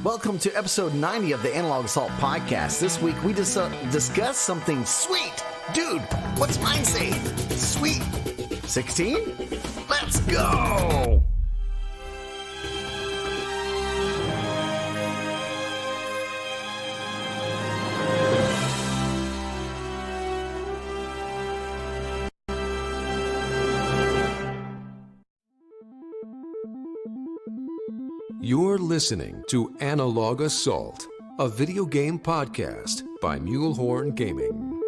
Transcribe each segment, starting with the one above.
Welcome to episode 90 of the Analog Assault Podcast. This week we discuss something sweet. Dude, what's mine say? Sweet 16? Let's go! You're listening to Analog Assault, a video game podcast by Mulehorn Gaming.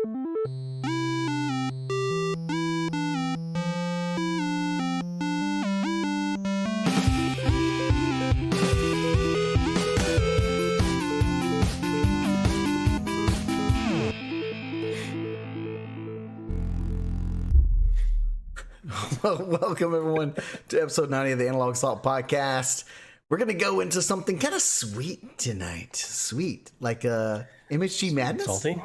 Welcome everyone to episode 90 of the Analog Assault Podcast. We're going to go into something kind of sweet tonight. Sweet. Like MHG Madness? Salty?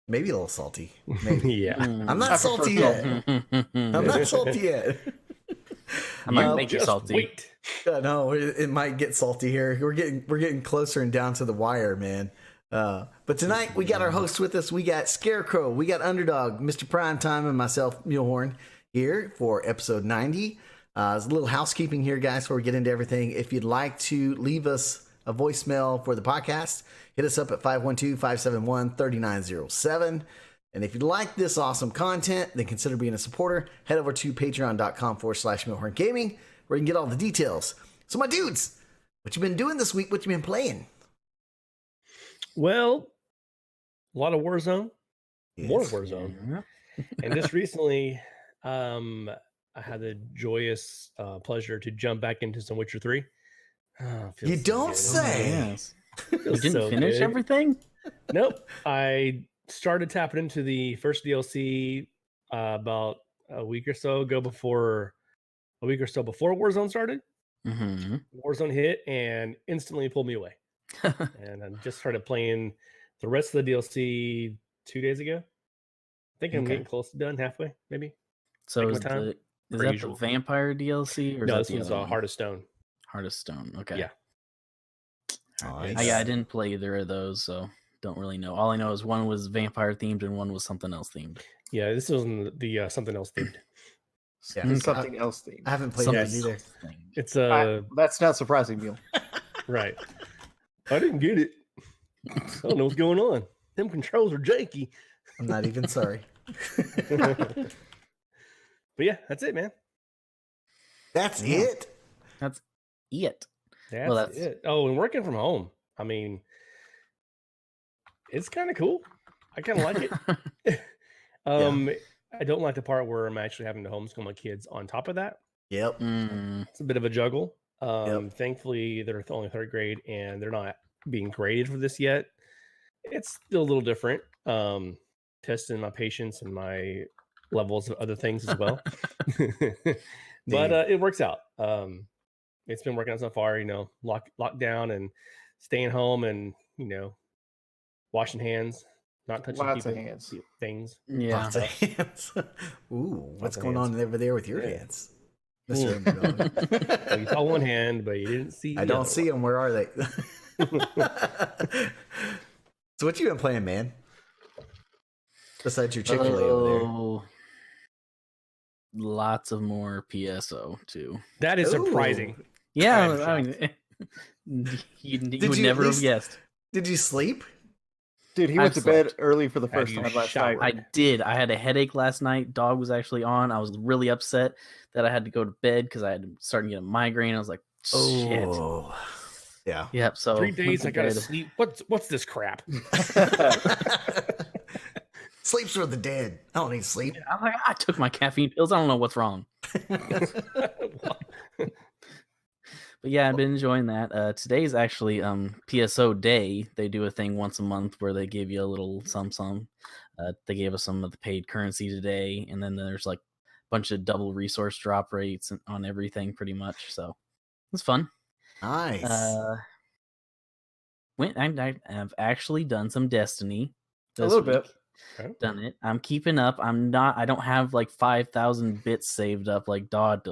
Maybe a little salty. Maybe. Yeah. I'm not salty yet. I'm not salty yet. I might make you salty. Wait. No, it might get salty here. We're getting closer and down to the wire, man. But tonight we got our hosts with us. We got Scarecrow, we got Underdog, Mr. Primetime, and myself, Mulehorn, here for episode 90. There's a little housekeeping here, guys, before we get into everything. If you'd like to leave us a voicemail for the podcast, hit us up at 512-571-3907. And if you'd like this awesome content, then consider being a supporter. Head over to patreon.com/Mulehorn Gaming, where you can get all the details. So, my dudes, what you been doing this week? What you been playing? Well, a lot of Warzone. Yes. More Warzone. And just recently, I had the joyous pleasure to jump back into some Witcher 3. Oh, You don't good. say. Yes. You Feels didn't so finish good. everything? Nope. I started tapping into the first DLC about a week or so before Warzone started. Mm-hmm. Warzone hit and instantly pulled me away. And I just started playing the rest of the DLC 2 days ago. I think I'm Okay. getting close to done, halfway, maybe. So Take is, my time, is per that usual. the Vampire DLC? Or No, is this that one's the other one? Heart of Stone. Heart of Stone. Okay. Yeah. Nice. I didn't play either of those, so don't really know. All I know is one was vampire themed and one was something else themed. Yeah, this was the something else themed. Yeah, Okay. Something else themed. I haven't played Something that either. else themed. It's That's not surprising, Neil. right. I didn't get it. I don't know what's going on. Them controls are janky. I'm not even sorry. But yeah, that's it, man. That's Yeah. it. That's it. That's, that's- it. Oh, and working from home. I mean, it's kind of cool. I kind of like it. I don't like the part where I'm actually having to homeschool my kids on top of that. Yep. It's a bit of a juggle. Yep. Thankfully, they're only third grade and they're not being graded for this yet. It's still a little different. Testing my patience and my levels of other things as well. But it works out. It's been working out so far, lockdown and staying home and, washing hands, not touching Lots of people, hands. things. Yeah. Lots of hands. Ooh, what's of going hands. on over there with your Yeah. hands? Mr. Underdog? Well, you saw one hand, but you didn't see. I the don't other see one. them. Where are they? So what you been playing, man? Besides your Chick-fil-A over there. Oh, lots of more PSO too. That is Ooh. surprising. Yeah, I'm I mean, you would you never at have least- guessed. Did you sleep? Dude, he I've went to bed slept. early for the Have first you time last showered? night. I did. I had a headache last night. Dog was actually on. I was really upset that I had to go to bed because I had starting to get a migraine. I was like, shit. Oh, yeah. Yep. So 3 went days to I gotta bed. sleep. What's this crap? Sleep's for the dead. I don't need sleep. I'm like, I took my caffeine pills. I don't know what's wrong. But yeah, I've been enjoying that. Today's actually PSO day. They do a thing once a month where they give you a little some. They gave us some of the paid currency today, and then there's like a bunch of double resource drop rates on everything pretty much. So it's fun. Nice. I've actually done some Destiny. A this little week. bit. Done it. I'm keeping up. I don't have like 5,000 bits saved up like Dog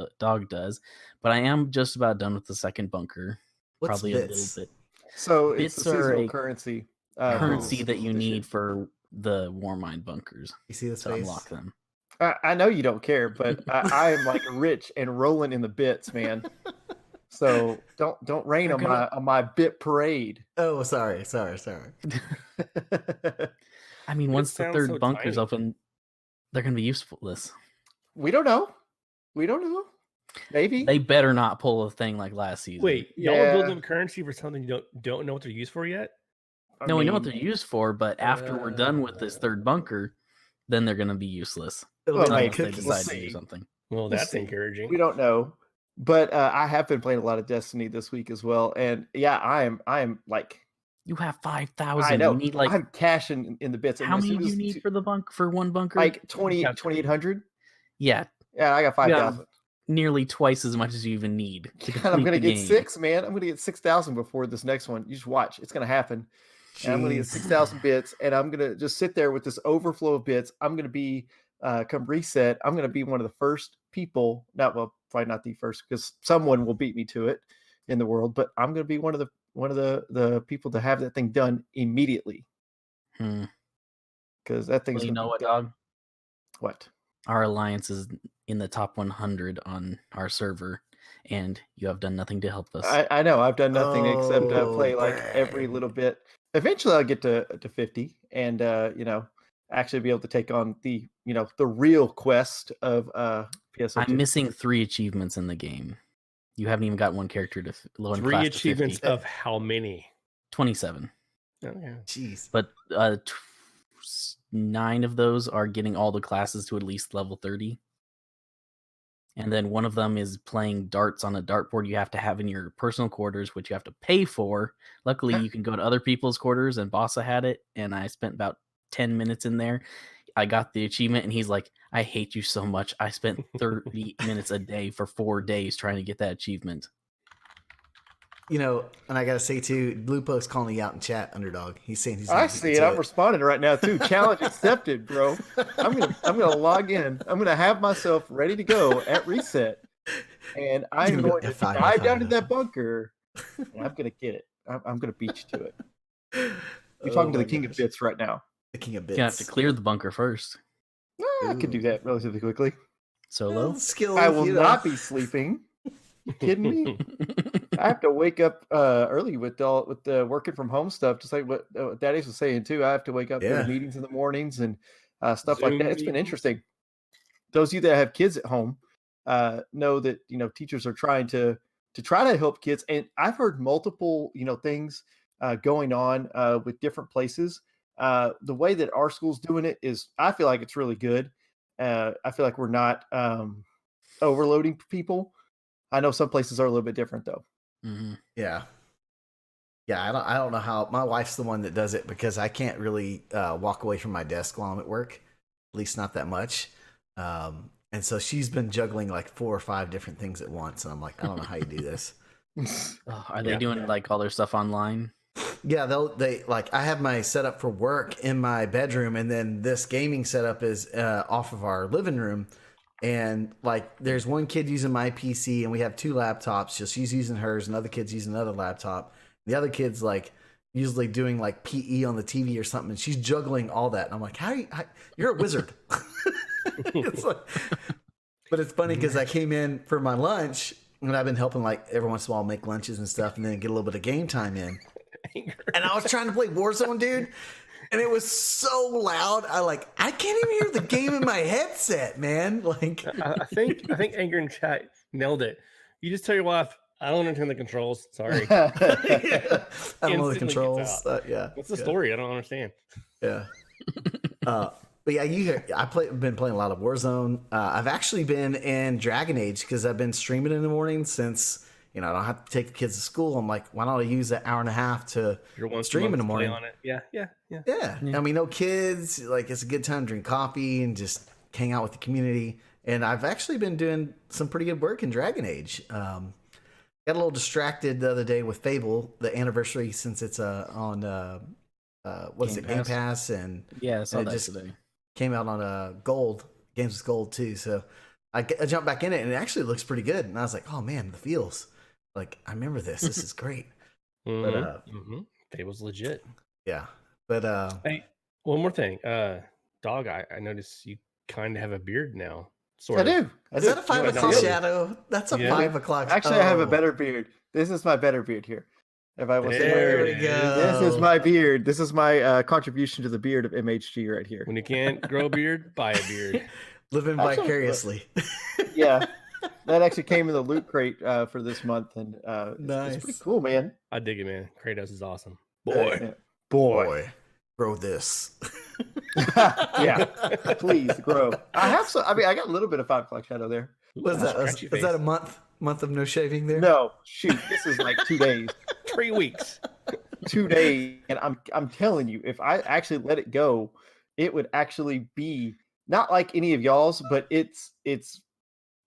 does, but I am just about done with the second bunker. What's Probably bits? a little bit. So it's Bits the are seasonal a currency. currency for that you this need year. for the Warmind bunkers You see this to face? unlock them. I know you don't care, but I am like rich and rolling in the bits, man. So don't rain They're gonna- on my bit parade. Oh, sorry. I mean, It once the sounds third so bunker's tiny. open, they're gonna be useless. We don't know. We don't know. Maybe. They better not pull a thing like last season. Wait, y'all are Yeah. building up currency for something you don't know what they're used for yet? I No, we know what mean, they're used for, but after we're done with this third bunker, then they're gonna be useless. It'll Well, be hey, like Unless they cookies. we'll decide to do see. something. Well, We'll that's see. encouraging. We don't know. But I have been playing a lot of Destiny this week as well. And yeah, I am like You have I 5,000. know. You need like I'm cashing in the bits. And how as many soon do you as need for the for one bunker? like 20, Yeah. 2,800? Yeah, Yeah, I got You got 5,000. nearly twice as much as you even need to God, I'm complete gonna the get game. 6, man. I'm gonna get 6,000 before this next one. You just watch. It's gonna happen. And I'm gonna get Jeez. 6,000 bits, and I'm gonna just sit there with this overflow of bits. I'm gonna be come reset. I'm gonna be one of the first people. Probably not the first, because someone will beat me to it in the world. But I'm gonna be one of the people to have that thing done immediately, Hmm. because that thing's Well, you gonna know be what, done. dog? What? Our alliance is in the top 100 on our server, and you have done nothing to help us. I know. I've done nothing except Oh, play like every brag. little bit. Eventually, I'll get to 50, and actually be able to take on the the real quest of PSO2. I'm missing 3 achievements in the game. You haven't even got one character to low in 3 class achievements to 50. of how many? 27. Okay. Jeez. But 9 of those are getting all the classes to at least level 30. And then one of them is playing darts on a dartboard you have to have in your personal quarters, which you have to pay for. Luckily, you can go to other people's quarters, and Bossa had it, and I spent about 10 minutes in there. I got the achievement, and he's like, I hate you so much. I spent 30 minutes a day for 4 days trying to get that achievement. And I gotta say too, Lupo's calling you out in chat, Underdog. He's saying he's. I gonna beat see you it. to I'm responding right now too. Challenge accepted, bro. I'm gonna log in. I'm gonna have myself ready to go at reset, and I'm gonna go going to F5, dive down to F5. that bunker, and I'm gonna get it. I'm gonna beat you to it. You're Oh talking to my the king of gosh. bits right now. The king of You're gonna have bits. to clear the bunker first. I could do that relatively quickly. Solo. Skill. I will not be sleeping. You kidding me? I have to wake up early with the working from home stuff, just like what Daddy's was saying too. I have to wake up, go Yeah. to meetings in the mornings and stuff like Zoom that. It's been meetings. interesting. Those of you that have kids at home know that teachers are trying to help kids, and I've heard multiple things going on with different places. The way that our school's doing it is, I feel like it's really good. I feel like we're not overloading people. I know some places are a little bit different though. Mhm. Yeah. I don't know how. My wife's the one that does it because I can't really walk away from my desk while I'm at work, at least not that much. And so she's been juggling like 4 or 5 different things at once, and I'm like, I don't know how you do this. Oh, are they Yeah. doing like all their stuff online? Yeah, they like, I have my setup for work in my bedroom, and then this gaming setup is off of our living room. And like, there's one kid using my PC, and we have 2 laptops. So she's using hers, another kid's using another laptop. The other kid's like usually doing like PE on the TV or something, and she's juggling all that. And I'm like, you're a wizard. It's like, but it's funny because I came in for my lunch, and I've been helping like every once in a while make lunches and stuff, and then get a little bit of game time in. And I was trying to play Warzone, dude, and it was so loud. I can't even hear the game in my headset, man. Like, I think Anger in chat nailed it. You just tell your wife, I don't understand the controls. Sorry. yeah. I don't know the Instantly gets controls. out. Yeah. What's the yeah. story? I don't understand. Yeah. But yeah, been playing a lot of Warzone. I've actually been in Dragon Age because I've been streaming in the morning since I don't have to take the kids to school. I'm like, why don't I use that hour and a half to You're once a stream in month the to play morning? on it. Yeah. Yeah. I mean, no kids. Like, it's a good time to drink coffee and just hang out with the community. And I've actually been doing some pretty good work in Dragon Age. Got a little distracted the other day with Fable, the anniversary, since it's on what is it, Game Pass, and Yeah, I saw it that just today. came out on Gold, Games with Gold too. So I jumped back in it, and it actually looks pretty good. And I was like, oh man, the feels. Like, I remember this. This is great. Fable's legit. Yeah, but Hey, one more thing. Dog, I notice you kind of have a beard now. Sort I of. do. is that a 5 Yeah, o'clock really. shadow? That's a Yeah. 5 o'clock. Actually, I have a oh. better beard. This is my better beard here. If I want to say There There it we is. go. this is my beard. This is my contribution to the beard of MHG right here. When you can't grow a beard, buy a beard. living Actually, vicariously. Yeah, that actually came in the loot crate for this month, and Nice. it's pretty cool, man. I dig it, man. Kratos is awesome. Boy. Yeah. Boy, grow this. Yeah, please grow. I have some. I mean, I got a little bit of 5 o'clock shadow there. Was that? Scratchy Was that a face. month of no shaving there? No, shoot, this is like 2 days. 3 weeks? 2 days, and I'm telling you, if I actually let it go, it would actually be not like any of y'all's, but it's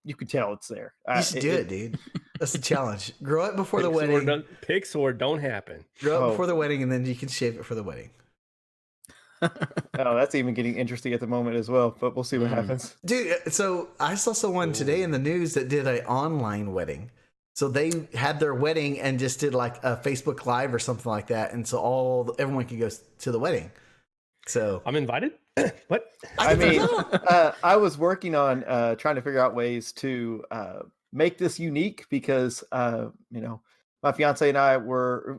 you could tell it's there. You should do it, dude. That's the challenge. Grow it before the wedding. Picks or don't happen. Grow it Oh. before the wedding, and then you can shave it for the wedding. Oh, that's even getting interesting at the moment as well, but we'll see what happens. Dude, so I saw someone today in the news that did an online wedding. So they had their wedding and just did like a Facebook Live or something like that, and so everyone could go to the wedding. So I'm invited? What? I mean, don't know. I was working on trying to figure out ways to make this unique because you know, my fiance and I we're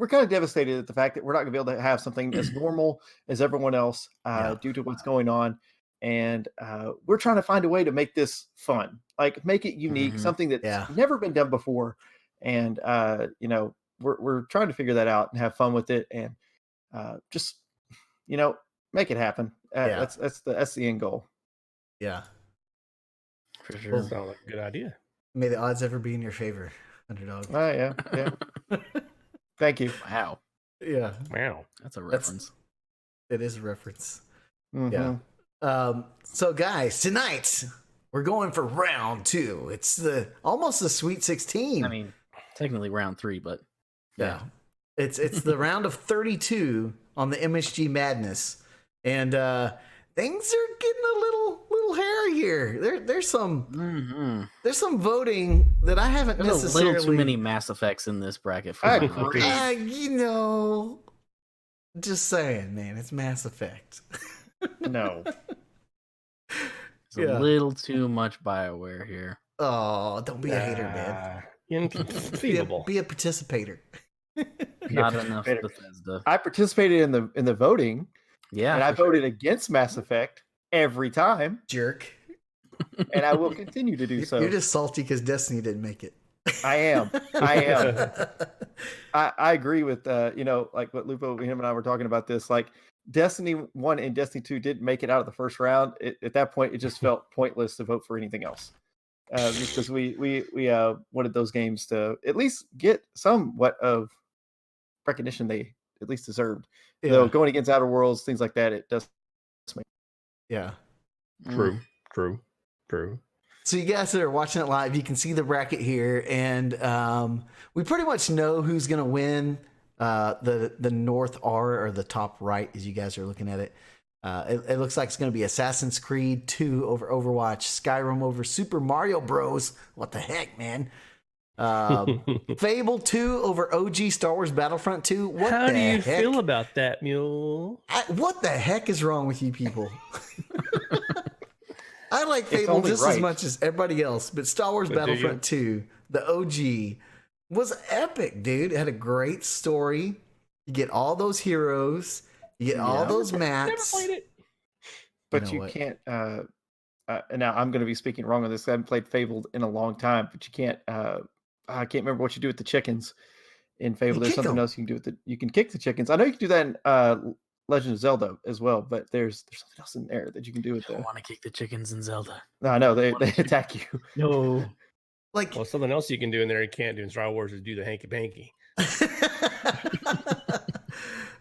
kind of devastated at the fact that we're not going to be able to have something as normal as everyone else due to what's going on, and we're trying to find a way to make this fun, like make it unique, something that's never been done before, and you know, we're trying to figure that out and have fun with it, and just you know, make it happen. That's the end goal. Yeah. For sure. Sounds like a good idea. May the odds ever be in your favor, underdog. Yeah. Thank you. Wow. Yeah, Wow. That's a reference. it is a reference. Mhm. Yeah. So guys, tonight we're going for round 2. It's almost the Sweet 16. I mean, technically round 3, but yeah. It's the round of 32 on the MSG Madness, and things are getting a little hairy here. There's some there's some voting that I haven't there's necessarily. a little too many Mass Effects in this bracket. For I my agree. liking. You know, just saying, man, it's Mass Effect. No. There's a little too much BioWare here. Oh, don't be a hater, man. Inconceivable. Be a participator. Not enough better. Bethesda. I participated in the voting, Yeah, and I for sure. voted against Mass Effect every time, Jerk. and I will continue to do so. You're just salty because Destiny didn't make it. I am. I agree with you know, like what Lupo, him and I were talking about this. Like Destiny 1 and Destiny 2 didn't make it out of the first round. At that point, it just felt pointless to vote for anything else. Because we wanted those games to at least get somewhat of recognition they at least deserved. Yeah. Though going against Outer Worlds, things like that, it does. Yeah. True. So you guys that are watching it live, you can see the bracket here, and we pretty much know who's going to win the North R, or the top right, as you guys are looking at it. It looks like it's going to be Assassin's Creed 2 over Overwatch, Skyrim over Super Mario Bros. What the heck, man? Fable 2 over OG Star Wars Battlefront 2. What How the do you heck? feel about that, Mule? What the heck is wrong with you people? I like It's Fable only just as right. much as everybody else, but Star Wars But do Battlefront 2, the OG, was epic, dude. It had a great story. You get all those heroes, you get all those Never mats. played it. But know you what? can't. And now I'm going to be speaking wrong on this. I haven't played Fable in a long time, but you can't. I can't remember what you do with the chickens in Fable. You There's kick something 'em. else you can do with it. You can kick the chickens. I know you can do that in Legend of Zelda as well, but there's something else in there that you can do with I the. want to kick the chickens in Zelda. No, I know they attack you. No. Like, Well, something else you can do in there you can't do in Star Wars is do the hanky panky.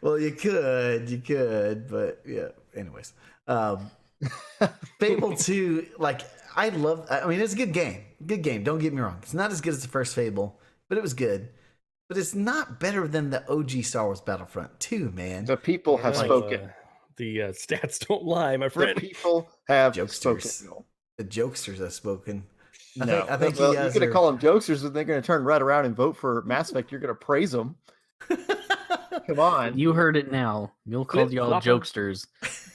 well, you could, but yeah. Anyways, Fable 2, like, I mean, it's a good game. Good game. Don't get me wrong. It's not as good as the first Fable, but it was good. But it's not better than the OG Star Wars Battlefront 2, man. The people have Well, spoken. The stats don't lie, my The friend. people have Jokesters. spoken. The jokesters have spoken. No, I think well, you you're guys gonna are. call them jokesters, and they're gonna turn right around and vote for Mass Effect. You're gonna praise them. Come on, You heard it now. Mule called y'all Flip-flopper. jokesters.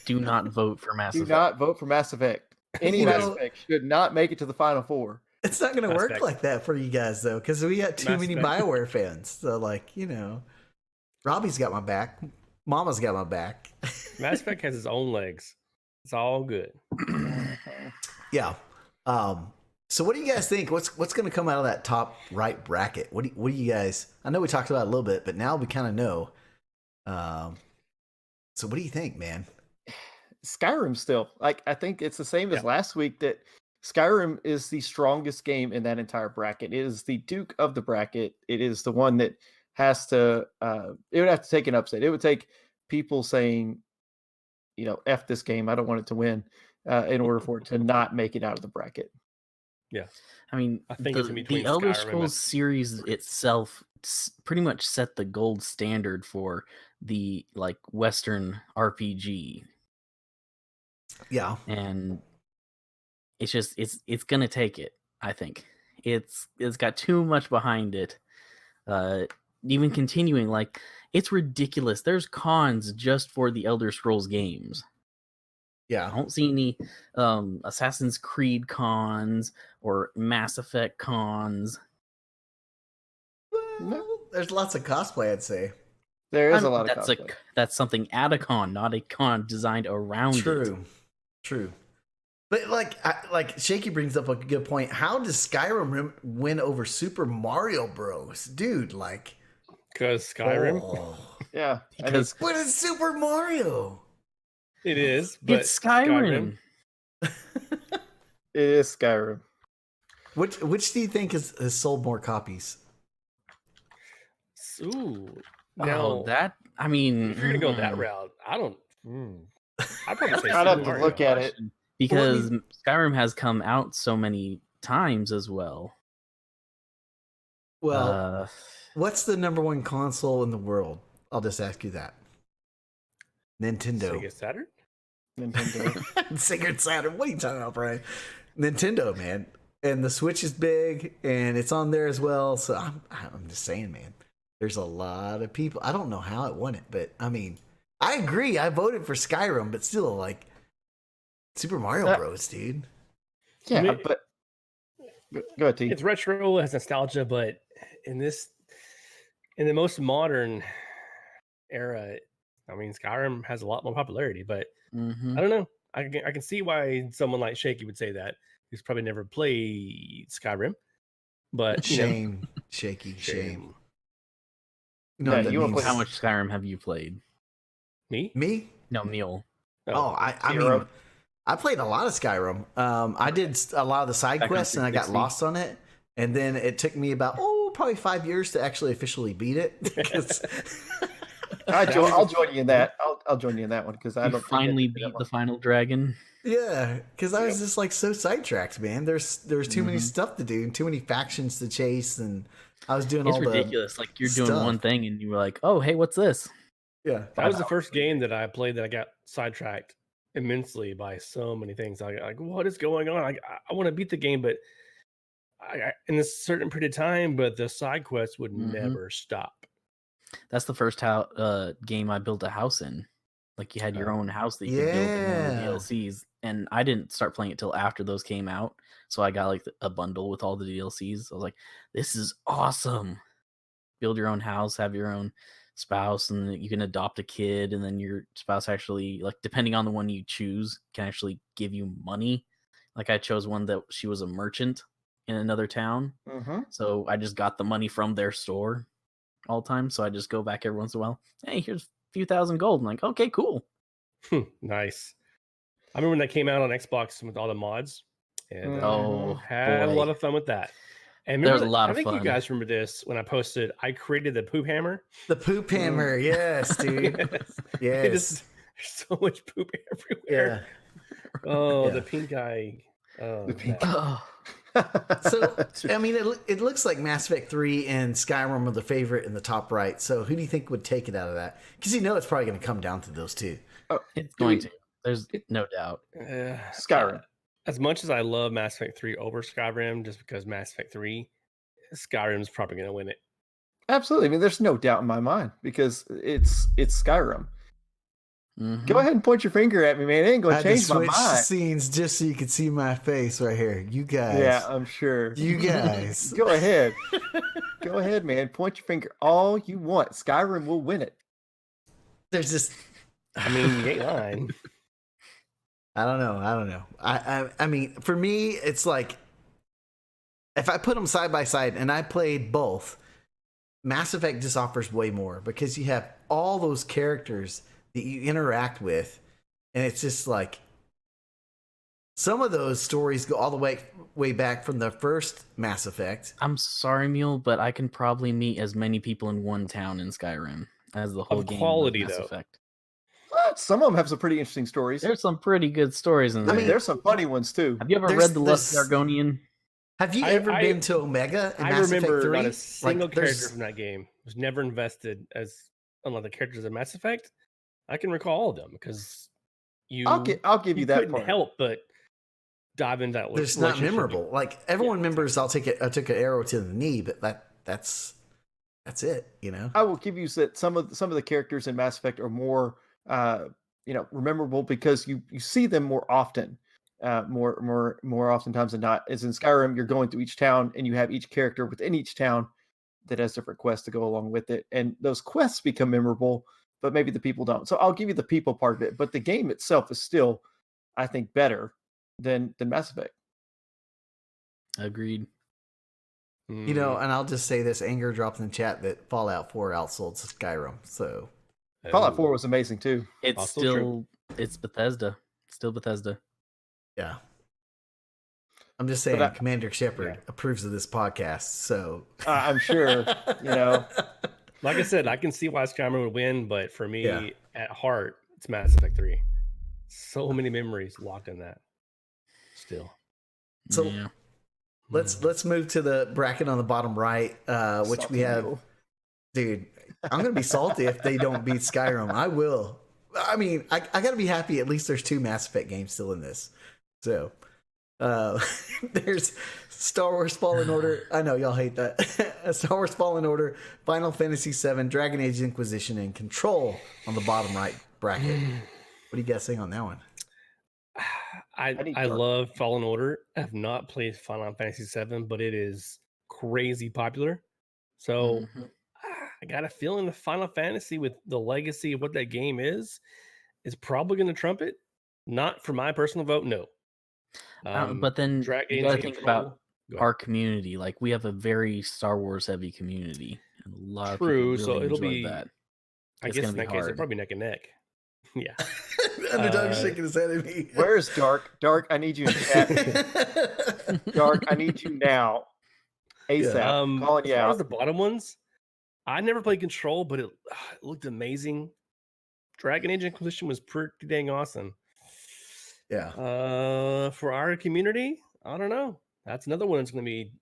Do not vote for Mass do Effect. not vote for Mass Effect. Any You Mass know- Effect should not make it to the final four. It's not going to Mass work Effect. like that for you guys though, because we got too Mass many Effect. Bioware fans. So like, you know, Robbie's got my back. Mama's got my back. Mass Effect has its own legs. It's all good. Yeah. So what do you guys think? What's going to come out of that top right bracket? What do you guys? I know we talked about it a little bit, but now we kind of know. So what do you think, man? Skyrim still. Like, I think it's the same as Yeah. last week, that Skyrim is the strongest game in that entire bracket. It is the Duke of the bracket. It is the one that has to it would have to take an upset. It would take people saying, you know, F this game, I don't want it to win, in order for it to not make it out of the bracket. I mean, I think it's in the between Elder Skyrim and- Scrolls series itself pretty much set the gold standard for the like Western RPG, Yeah. and it's just it's gonna take it. I think it's got too much behind it. Even continuing, like, it's ridiculous. There's cons just for the Elder Scrolls games. I Yeah. don't see any Assassin's Creed cons or Mass Effect cons. Well, there's lots of cosplay, I'd say. There is I a mean, lot of that's cosplay. that's something at a con, not a con designed around it. True. But like Shaky brings up a good point. How does Skyrim win over Super Mario Bros, dude? Like, Because Skyrim, oh. Yeah, Because What is Super Mario? it is. But it's Skyrim. it is Skyrim. Which do you think has sold more copies? Ooh. Oh, Now, that I mean, if you're gonna go that mm, route, I don't. I'd probably say I'd have Super to Mario. look at it. because Skyrim has come out so many times as well. Well, what's the number one console in the world? I'll just ask you that. Nintendo. Sega Saturn. Nintendo. Sega Saturn. What are you talking about, Brian? Nintendo, man. And the Switch is big, and it's on there as well. So I'm just saying, man. There's a lot of people. I don't know how it won it, but I mean, I agree. I voted for Skyrim, but still, like, Super Mario Bros, dude. Yeah, I mean, but go ahead, T. It's retro, it has nostalgia, but in the most modern era, I mean, Skyrim has a lot more popularity. But Mhm. I don't know. I can see why someone like Shaky would say that. He's probably never played Skyrim, but you know, Shame, Shaky, shame. You know Yeah, what that you wanna means? play- How much Skyrim have you played? me. Me? No, Mule. Oh, I Zero. mean, I played a lot of Skyrim. I did a lot of the side Back on quests, and I got 360. lost on it. And then it took me about probably 5 years to actually officially beat it. 'Cause- I'll join you in that. I'll join you in that one because I You don't think I finally did that beat one. the final dragon. yeah, because I was just like so sidetracked, man. There's too many Mhm. stuff to do and too many factions to chase, and I was doing It's all ridiculous. Like, you're doing stuff. one thing and you were like, "Oh, hey, what's this?" the yeah. That was the first game that I played that I got sidetracked immensely by so many things. Like, what is going on? I want to beat the game, but I in this certain period of time, but the side quests would Mhm. never stop. That's the first game I built a house in. Like, you had your own house that you could build in one of the Yeah. DLCs, and I didn't start playing it till after those came out. So I got like a bundle with all the DLCs. I was like, "This is awesome!" Build your own house, have your own spouse, and then you can adopt a kid, and then your spouse actually, like, depending on the one you choose, can actually give you money. Like, I chose one that she was a merchant in another town, Mhm. so I just got the money from their store all the time. So I just go back every once in a while. Hey, here's a few thousand gold. I'm like, okay, cool. Nice. I remember when that came out on Xbox with all the mods, and Oh, had a boy. lot of fun with that. And There was remember, a lot I of think you fun. guys remember this when I posted. I created the poop hammer. The poop hammer, yes, dude. Yes. It Yes. is- there's so much poop everywhere. Yeah. Oh, Yeah. the pink eye. Oh, The pink man. Oh, So, I mean, it looks like Mass Effect 3 and Skyrim are the favorite in the top right. So, who do you think would take it out of that? Because you know it's probably going to come down to those two. it's going to. There's no doubt. Uh, Skyrim. as much as I love Mass Effect 3 over Skyrim, just because Mass Effect 3, Skyrim's probably going to win it. Absolutely. I mean, there's no doubt in my mind because it's Skyrim. Mhm. Go ahead and point your finger at me, man. It ain't I gonna had to change my switch mind. scenes just so you could see my face right here. You guys. Yeah, I'm sure. You guys. Go ahead. Go ahead, man. Point your finger all you want. Skyrim will win it. There's this. I mean, you ain't lying. I don't know. I mean, for me, it's like if I put them side by side and I played both, Mass Effect just offers way more because you have all those characters that you interact with, and it's just like some of those stories go all the way back from the first Mass Effect. I'm sorry, Mule, but I can probably meet as many people in one town in Skyrim as the whole Of game quality, of Mass though. Effect. But some of them have some pretty interesting stories. There's some pretty good stories in I there. mean, there's some funny ones too. Have you ever there's- read The Lust there's- Argonian? Have you I- ever I- been to Omega in I Mass remember Effect 3? not a single character there's- from that game was never invested as unlike the characters of Mass Effect. I can recall all of them because I'll give you that couldn't part. help but dive into that. There's not relationship. memorable. Like everyone remembers, I took an arrow to the knee, but that's it. You know. I will give you that some of the characters in Mass Effect are more memorable because you see them more often. More oftentimes than not. As in Skyrim, you're going through each town and you have each character within each town that has different quests to go along with it. And those quests become memorable, but maybe the people don't. So I'll give you the people part of it, but the game itself is still, I think, better than Mass Effect. Agreed. You know, and I'll just say this: Anger dropped in the chat that Fallout 4 outsold Skyrim. So Fallout 4 was amazing too. It's Also still true. it's Bethesda. Still Bethesda. yeah, I'm just saying, But Commander Shepard approves of this podcast. So I'm sure, like I said, I can see why Skyrim would win, but for me, Yeah. at heart, it's Mass Effect 3. So many memories locked in that. Still, So- yeah. let's move to the bracket on the bottom right, which we have. Salty. Dude, I'm gonna be salty if they don't beat Skyrim. I will. I mean, I gotta be happy. At least there's 2 Mass Effect games still in this. So there's Star Wars Fallen Order. I know y'all hate that. Star Wars Fallen Order, Final Fantasy VII, Dragon Age Inquisition, and Control on the bottom right bracket. What are you guys saying on that one? I need I Dark. love Fallen Order. I have not played Final Fantasy VII, but it is crazy popular. So Mhm. I got a feeling the Final Fantasy, with the legacy of what that game is probably going to trump it. Not for my personal vote, no. But then Dragon you gotta Age think Control- about Go ahead. our community. Like we have a very Star Wars heavy community. And a lot True, of people so really it'll enjoy be- that. I it's guess gonna in be that case, hard. it's probably neck and neck. Yeah. Underdog's Uh, shaking his head at me. Where's Dark? Dark, I need you in chat. Dark, I need you now. ASAP. Calling As you far as out. the bottom ones, I never played Control, but it looked amazing. Dragon Age Inquisition was pretty dang awesome. Yeah. For our community, I don't know. That's another one that's going to be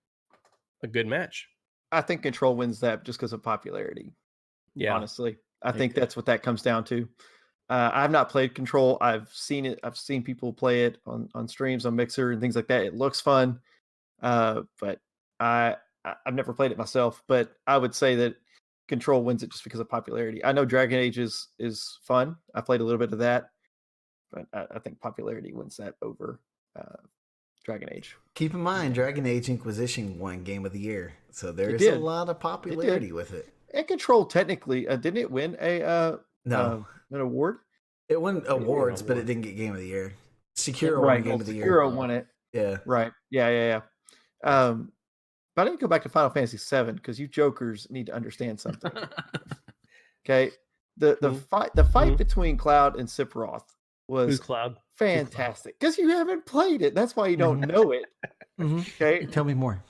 a good match. I think Control wins that just because of popularity. Yeah. Honestly, I think that's what that comes down to. I've not played Control. I've seen it. I've seen people play it on streams, on Mixer, and things like that. It looks fun, but I've never played it myself. But I would say that Control wins it just because of popularity. I know Dragon Age is fun. I played a little bit of that, but I think popularity wins that over Dragon Age. Keep in mind, Dragon Age Inquisition won Game of the Year, so there's a did. lot of popularity with it. And Control technically didn't it win an award? It won awards, but it award. didn't get Game of the Year. Sekiro won Game of the Year. Sekiro won it. Yeah. Right. Yeah. But I didn't go back to Final Fantasy VII because you jokers need to understand something. Okay. The fight between Cloud and Sephiroth Who's was Cloud? fantastic because you haven't played it. That's why you don't know it. Mhm. Okay. Tell me more.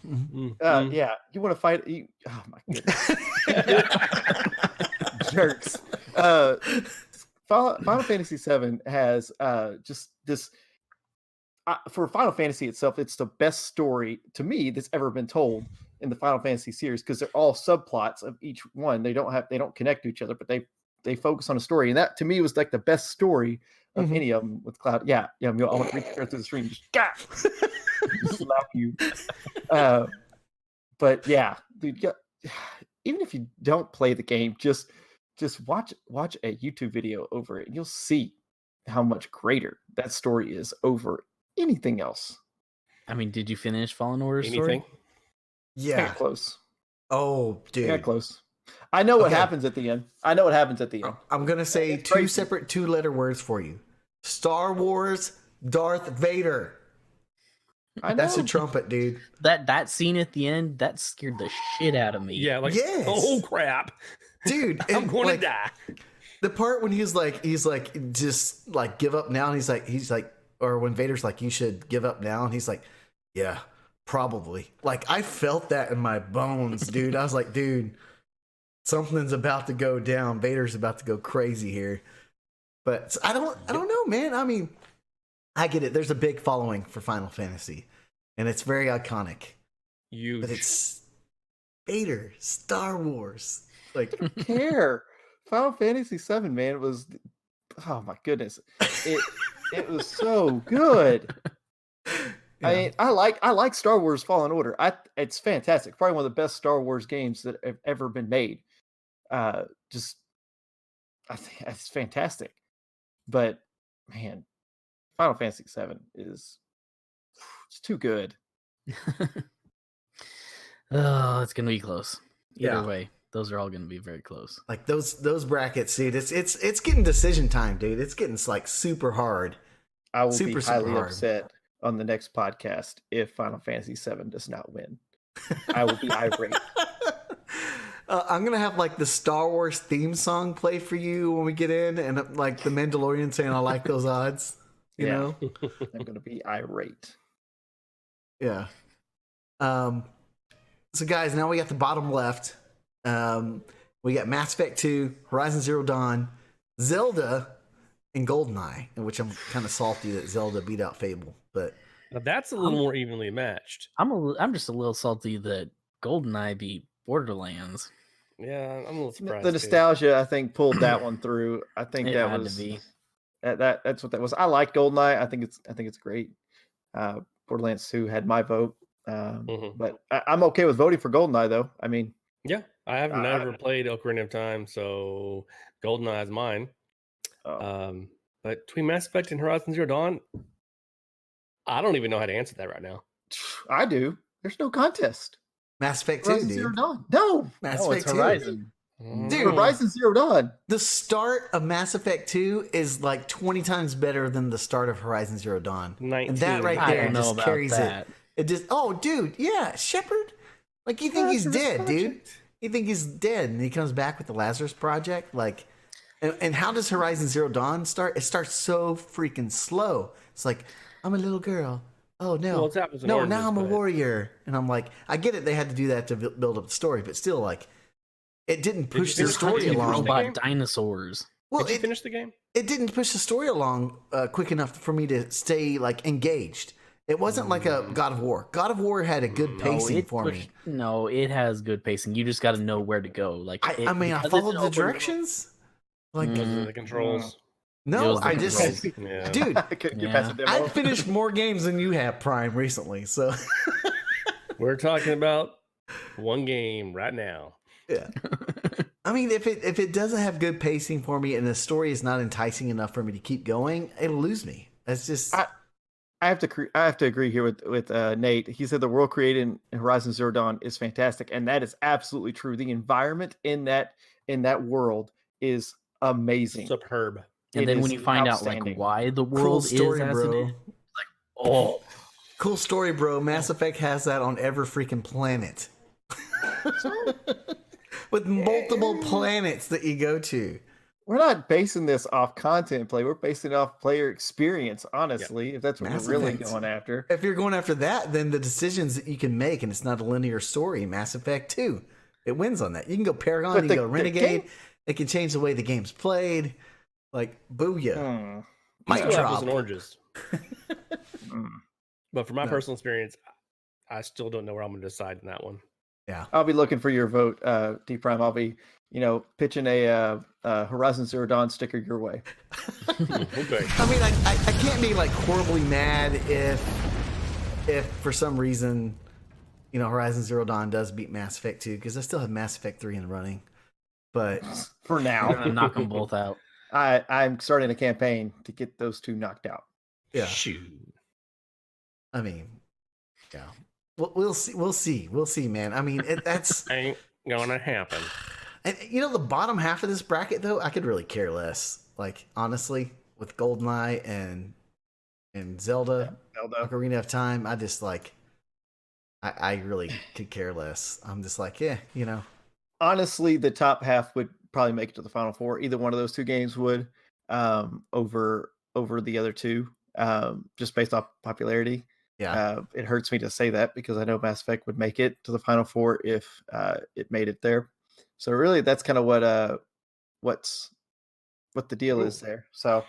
Yeah. You want to fight? Oh my goodness. Jerks. Final Fantasy VII has just this. For Final Fantasy itself, it's the best story to me that's ever been told in the Final Fantasy series because they're all subplots of each one. They don't connect to each other, but they focus on a story, and that to me was like the best story of Mhm. any of them with Cloud. Yeah, I want to reach through the screen, just slap you. But yeah, dude, even if you don't play the game, just watch a YouTube video over it, and you'll see how much greater that story is over anything else. I mean, did you finish Fallen Order story? Anything? I Yeah. got close. Oh, I dude. got close. I know what Okay. happens at the end. I know what happens at the end. I'm gonna say It's two crazy. separate 2-letter words for you: Star Wars, Darth Vader. I know. That's a trumpet, dude. That scene at the end that scared the shit out of me. Yeah, like Yes. oh crap, Dude, I'm and, going like, to die. the part when he's like just like give up now, and he's like, or when Vader's like, you should give up now, and he's like, yeah, probably. Like, I felt that in my bones, dude. I was like, dude, something's about to go down. Vader's about to go crazy here. But I don't know, man. I mean, I get it. There's a big following for Final Fantasy, and it's very iconic. Huge. But it's Vader, Star Wars. Like, Care. Final Fantasy VII, man, was oh my goodness. It was so good. I mean, I like Star Wars Fallen Order. It's fantastic. Probably one of the best Star Wars games that have ever been made. I think it's fantastic. But man, Final Fantasy VII is it's too good. Oh, it's gonna be close. Either Yeah. way, those are all gonna be very close. like those brackets, dude. It's getting decision time, dude. It's getting like super hard. I will Super, be super highly hard. upset on the next podcast if Final Fantasy VII does not win. I will be irate. I'm gonna have like the Star Wars theme song play for you when we get in, and like the Mandalorian saying, "I like those odds." You Yeah. know? I'm going to be irate. Yeah. So guys, now we got the bottom left. We got Mass Effect 2, Horizon Zero Dawn, Zelda, and GoldenEye, in which I'm kind of salty that Zelda beat out Fable, but Now that's a little more evenly matched. I'm just a little salty that GoldenEye beat Borderlands. Yeah, I'm a little surprised. The too. nostalgia, I think, pulled that one through. I think It that had was to be. that's what that was. I like GoldenEye. I think it's great. Borderlands 2 had my vote, Mhm. but I'm okay with voting for GoldenEye though. I mean, Yeah, I have I- never played Ocarina of Time, so GoldenEye is mine. oh, But between Mass Effect and Horizon Zero Dawn, I don't even know how to answer that right now. I do. There's no contest. Mass Effect 2, Horizon Zero dude. Dawn. No, Mass No, it's Effect 2. Horizon. Dude, Horizon Zero Dawn. The start of Mass Effect 2 is like 20 times better than the start of Horizon Zero Dawn. 19. And that right I there don't know just about carries that. it. It just, oh, dude, yeah, Shepard. Like, you think he's Lazarus dead, dude. Project. You think he's dead, and he comes back with the Lazarus Project. Like, and how does Horizon Zero Dawn start? It starts so freaking slow. It's like, I'm a little girl. Oh, no. Well, it's apples and No, oranges, now I'm a but- warrior. And I'm like, I get it. They had to do that to build up the story, but still, like, it didn't Did you push the finish story Did you along. finish the game? Robot dinosaurs. Well, Did you it, finish the game? it didn't push the story along quick enough for me to stay like engaged. It wasn't like a God of War. God of War had a good pacing for me. No, it has good pacing. You just got to know where to go. Like, I mean, I because it's followed an the open world- directions. Like, Because Mhm. of the controls. It no, was the I just, controls. Yeah. dude, I couldn't get past the I demo. finished more games than you have Prime recently. So, We're talking about one game right now. yeah. I mean, if it doesn't have good pacing for me and the story is not enticing enough for me to keep going, it'll lose me. That's just I have to agree here with Nate. He said the world created in Horizon Zero Dawn is fantastic, and that is absolutely true. The environment in that world is amazing. Superb. And It then when is you find out like outstanding. why the cool world story, is as it bro. is, oh, Cool story, bro. Mass Effect has that on every freaking planet. With multiple planets that you go to. We're not basing this off content play. We're basing it off player experience, honestly, if that's what Mass we're really Effect. going after. If you're going after that, then the decisions that you can make, and it's not a linear story, Mass Effect 2, it wins on that. You can go Paragon, But you can the go Renegade. game- It can change the way the game's played. Like, booyah. Hmm. Mic Still apples drop. and oranges. Hmm. But from my No. personal experience, I still don't know where I'm going to decide in that one. Yeah. I'll be looking for your vote, D Prime. I'll be pitching a Horizon Zero Dawn sticker your way. Okay. I mean, I can't be like horribly mad if for some reason, Horizon Zero Dawn does beat Mass Effect 2, because I still have Mass Effect 3 in the running. But For We're now, gonna knock them both out. I'm starting a campaign to get those two knocked out. yeah, Shoot. I mean, yeah, we'll see, man. I mean, that's Ain't gonna happen. and the bottom half of this bracket though, I could really care less. Like honestly, with GoldenEye and Zelda, Zelda. Ocarina of Time, I just like. I really could care less. I'm just like, yeah, Honestly, the top half would probably make it to the Final Four. Either one of those two games would, over the other two, just based off popularity. Yeah. It hurts me to say that because I know Mass Effect would make it to the Final Four if it made it there. So really, that's kind of what the deal is there. So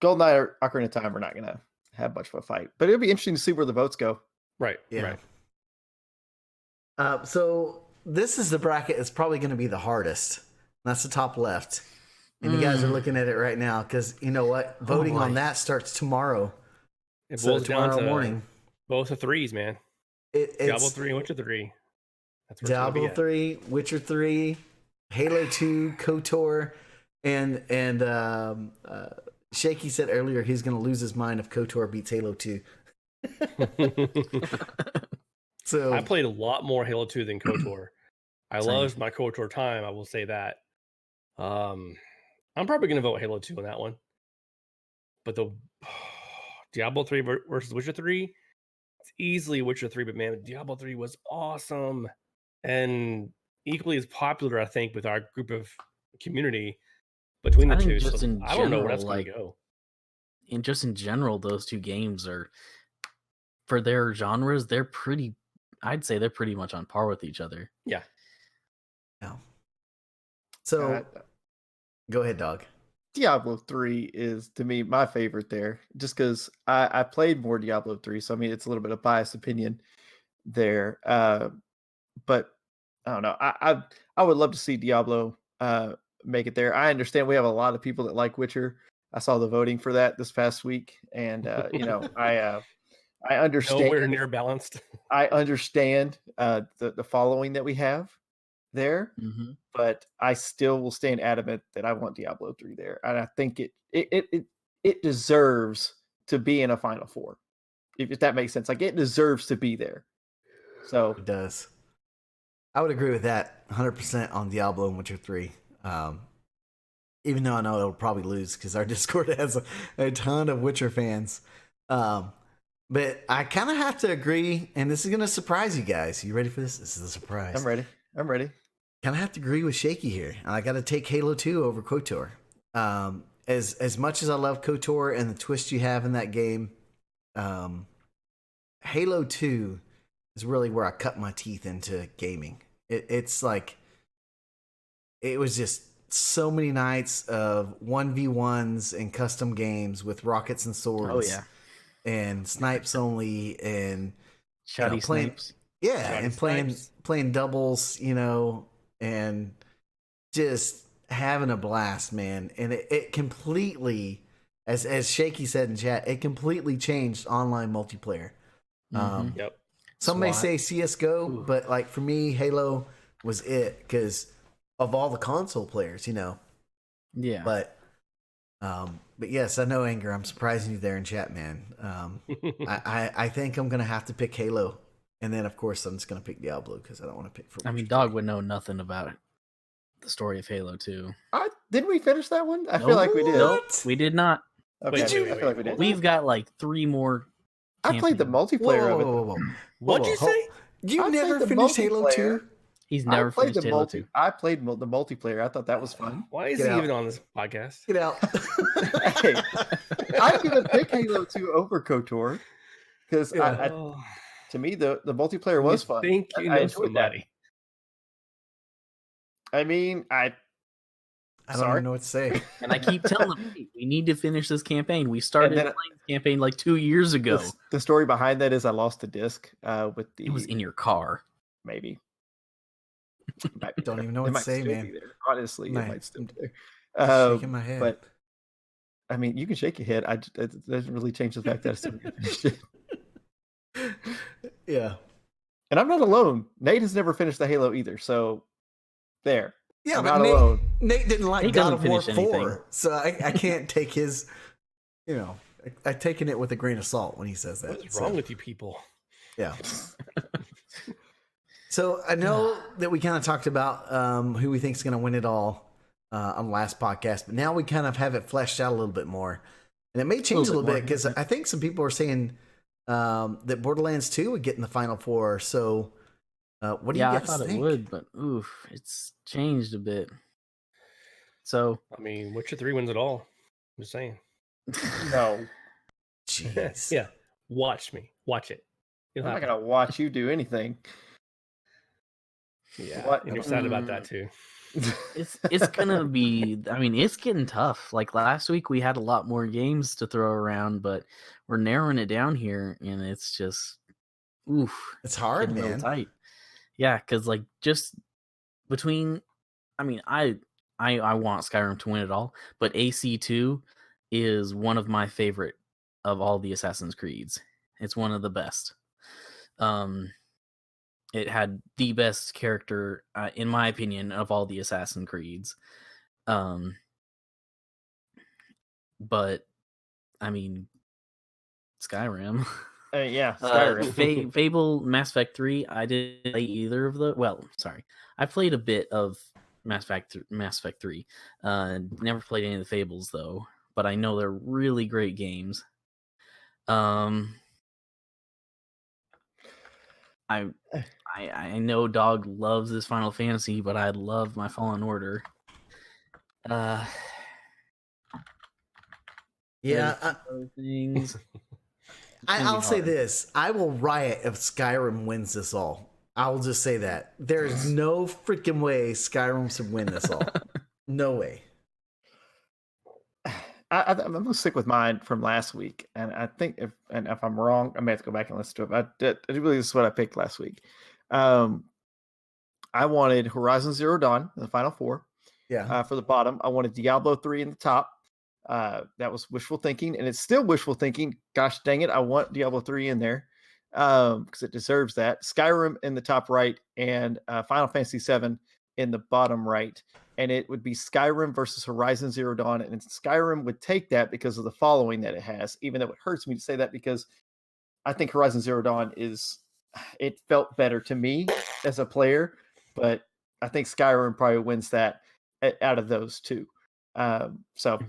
GoldenEye or Ocarina of Time are not gonna have much of a fight, but it'll be interesting to see where the votes go. Right. Yeah. Right. So this is the bracket that's probably going to be the hardest. That's the top left. And you guys are looking at it right now because you know what? Voting on that starts tomorrow. It So boils down tomorrow to morning. both of threes, man. It's Diablo 3 and Witcher 3. That's where it's gonna be Diablo at. 3, Witcher 3, Halo 2, KOTOR, and Shaky said earlier he's going to lose his mind if KOTOR beats Halo 2. So I played a lot more Halo 2 than KOTOR. I Same. loved my KOTOR time, I will say that. I'm probably going to vote Halo 2 on that one. But the Diablo 3 versus Witcher 3, it's easily Witcher 3, but man, Diablo 3 was awesome and equally as popular, I think, with our group of community between the I think two. just So in I don't know where that's general, going to go. And just in general, those two games are, for their genres, I'd say they're pretty much on par with each other. Yeah. So go ahead, dog. Diablo 3 is to me my favorite there, just because I played more Diablo 3, so I mean it's a little bit of biased opinion there. But I don't know. I would love to see Diablo make it there. I understand we have a lot of people that like Witcher. I saw the voting for that this past week, and I understand. Nowhere near balanced. I understand the following that we have there, but I still will stand adamant that I want Diablo 3 there, and I think it deserves to be in a Final Four, if that makes sense. Like it deserves to be there. So It does. I would agree with that 100% on Diablo and Witcher 3. Even though I know it'll probably lose because our Discord has a ton of Witcher fans. But I kind of have to agree, and this is going to surprise you guys. You ready for this? This is a surprise. I'm ready. Kind of have to agree with Shaky here. I got to take Halo 2 over KOTOR. As much as I love KOTOR and the twist you have in that game, Halo 2 is really where I cut my teeth into gaming. It's like, it was just so many nights of 1v1s and custom games with rockets and swords. Oh yeah, And snipes only, and Shotty playing, snipes. yeah, Shotty and snipes. playing doubles, and just having a blast, man. And it completely, as Shaky said in chat, it completely changed online multiplayer. Yep. Some may SWAT. say CS:GO, but like for me, Halo was it because of all the console players, Yeah, But yes, I know, Anger. I'm surprising you there in chat, man. I think I'm gonna have to pick Halo, and then of course I'm just gonna pick Diablo because I don't want to pick for. I mean, Dog would know nothing about the story of Halo 2. Didn't we finish that one? I feel like we did. Nope, we did not. Okay, Did you? I feel like we did. We've got like 3 more. I played the campaigns. multiplayer of it. Whoa. What'd you say? You I never played the finished Halo multiplayer. 2? He's I never played finished the Halo 2. I played the multiplayer. I thought that was fun. Why is Get he out. even on this podcast? Get out. Hey, I'm gonna pick Halo 2 over KOTOR because Yeah. Oh, to me the multiplayer was you fun. think you I know enjoyed that. somebody. I mean, I don't Sorry? even know what to say. And I keep telling him, "Hey, we need to finish this campaign. We started then- playing this campaign like 2 years ago. the story behind that is I lost the disc with the It was in your car. maybe. Don't even know It what to might say, still man. be there. Honestly, Might- it might still be there. Shaking my head. But I mean, you can shake your head. It doesn't really change the fact that I still haven't finished it. Yeah. And I'm not alone. Nate has never finished the Halo either. So there. Yeah, I'm but not Nate, alone. Nate didn't like He God doesn't of War finish 4, anything. so I can't take his, I've taken it with a grain of salt when he says that. What's so, wrong with you people? Yeah. So I know that we kind of talked about who we think is going to win it all on the last podcast, but now we kind of have it fleshed out a little bit more. And it may change a little bit because I think some people are saying that Borderlands 2 would get in the Final Four. So what do you I guys thought think? it would, but oof, it's changed a bit. So I mean, Witcher 3 wins it all. I'm just saying. No. Jeez. Yeah. Watch me. Watch it. I'm It'll not happen. gonna watch you do anything. Yeah. What? And you're excited about that too. it's gonna be. I mean, it's getting tough. Like last week, we had a lot more games to throw around, but we're narrowing it down here, and it's just oof. It's hard, getting real man. tight. Yeah, because like just between, I mean, I want Skyrim to win it all, but AC2 is one of my favorite of all the Assassin's Creeds. It's one of the best. It had the best character, in my opinion, of all the Assassin's Creeds. But I mean, Skyrim. Yeah, Skyrim. Fable, Mass Effect 3. I didn't play either of the. Well, sorry, I played a bit of Mass Effect 3. Never played any of the Fables though, but I know they're really great games. I know Dog loves this Final Fantasy, but I love my Fallen Order. Yeah. Things. I'll say this. I will riot if Skyrim wins this all. I will just say that. There is no freaking way Skyrim should win this all. No way. I'm gonna stick with mine from last week, and I think if I'm wrong, I may have to go back and listen to it. But I really, this is what I picked last week. I wanted Horizon Zero Dawn in the Final Four. Yeah. For the bottom, I wanted Diablo 3 in the top. That was wishful thinking, and it's still wishful thinking. Gosh dang it, I want Diablo 3 in there because it deserves that. Skyrim in the top right, and Final Fantasy 7 in the bottom right. And it would be Skyrim versus Horizon Zero Dawn, and Skyrim would take that because of the following that it has. Even though it hurts me to say that, because I think Horizon Zero Dawn it felt better to me as a player, but I think Skyrim probably wins that out of those two. So.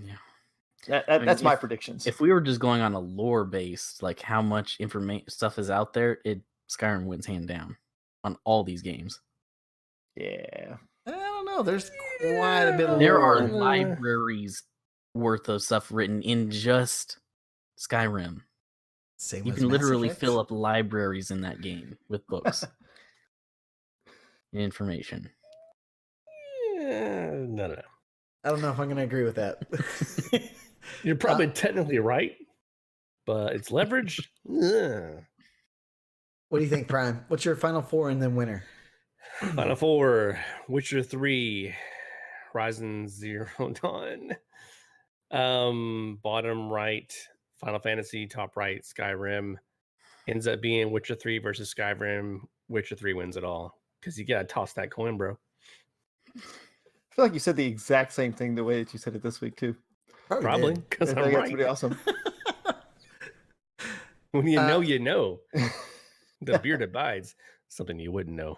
Yeah. That's my predictions. If we were just going on a lore based, like how much information stuff is out there, Skyrim wins hand down on all these games. Yeah, I don't know. There's quite a bit of There lore. are libraries worth of stuff written in just Skyrim. Same You as can Mass literally Effect. fill up libraries in that game with books and information. No. I don't know if I'm going to agree with that. You're probably technically right, but it's leverage. What do you think, Prime? What's your Final Four and then winner? Final Four, Witcher 3, Horizon Zero Dawn. Bottom right, Final Fantasy. Top right, Skyrim. Ends up being Witcher 3 versus Skyrim. Witcher 3 wins it all. Because you gotta toss that coin, bro. I feel like you said the exact same thing the way that you said it this week too. Probably, did. because I I'm think that's right. pretty awesome. When you know, you know. The beard abides. Something you wouldn't know.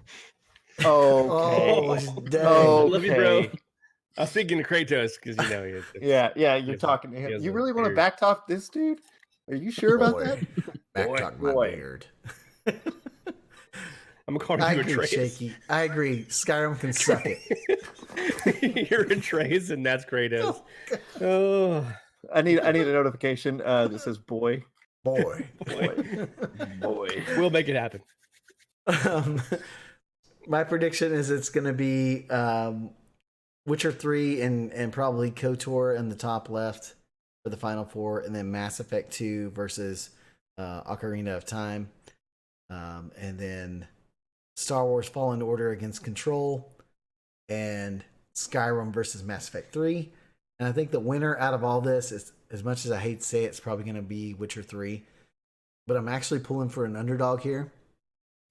Okay. Oh, dang. Oh, Love you, bro. Okay. I was thinking of Kratos because you know he is. Yeah, you're has talking to he him. has You a really want to beard. backtalk this dude? Are you sure about Boy. that? Back talk my Boy. beard. I'm calling I you agree, Atreus. Shaky. I agree. Skyrim can suck it. You're Atreus and that's Kratos. Oh, I need a notification that says boy. Boy. boy. We'll make it happen. My prediction is it's going to be Witcher 3 and probably KOTOR in the top left for the Final Four, and then Mass Effect 2 versus Ocarina of Time. And then Star Wars Fallen Order against Control, and Skyrim versus Mass Effect 3. And I think the winner out of all this is, as much as I hate to say it, it's probably going to be Witcher 3. But I'm actually pulling for an underdog here.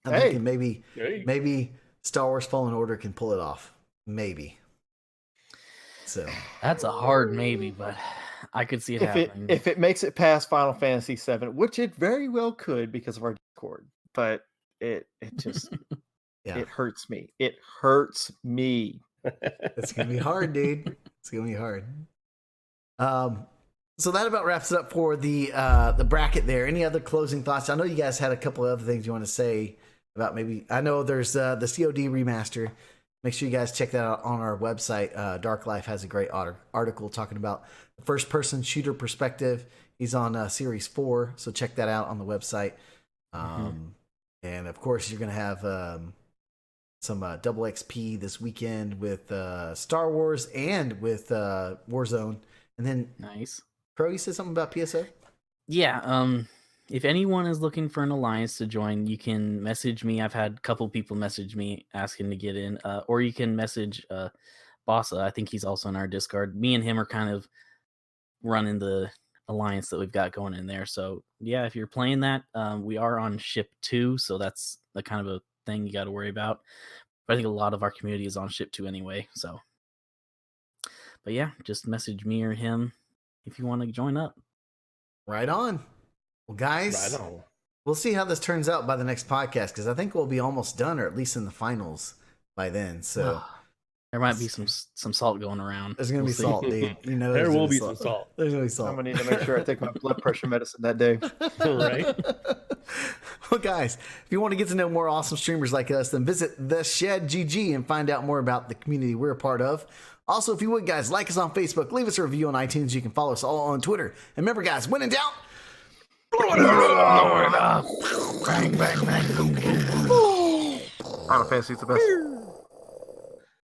I'm thinking maybe Star Wars Fallen Order can pull it off. Maybe. So That's a hard maybe, but I could see it happening. If it makes it past Final Fantasy VII, which it very well could because of our Discord, but it just it hurts me. It hurts me. It's gonna be hard, dude. It's gonna be hard. So that about wraps it up for the bracket there. Any other closing thoughts? I know you guys had a couple of other things you want to say about maybe. I know there's the COD remaster. Make sure you guys check that out on our website. Dark Life has a great article talking about the first-person shooter perspective. He's on Series 4, so check that out on the website. And, of course, you're going to have some double XP this weekend with Star Wars and with Warzone. And then, nice. Crow, you said something about PSO? Yeah, if anyone is looking for an alliance to join, you can message me. I've had a couple people message me asking to get in, or you can message Bossa. I think he's also in our Discord. Me and him are kind of running the alliance that we've got going in there. So yeah, if you're playing that, we are on ship 2, so that's the kind of a thing you got to worry about. But I think a lot of our community is on ship 2 anyway. So, but yeah, just message me or him if you want to join up. Right on. Well, guys, we'll see how this turns out by the next podcast, because I think we'll be almost done, or at least in the finals by then. So there might be some salt going around. There's going to be salt, dude. You know, there will be some salt. There's going to be salt. I'm going to need to make sure I take my blood pressure medicine that day. Right. Well, guys, if you want to get to know more awesome streamers like us, then visit The Shed GG and find out more about the community we're a part of. Also, if you would, guys, like us on Facebook, leave us a review on iTunes. You can follow us all on Twitter. And remember, guys, when in doubt, Final Fantasy is the best.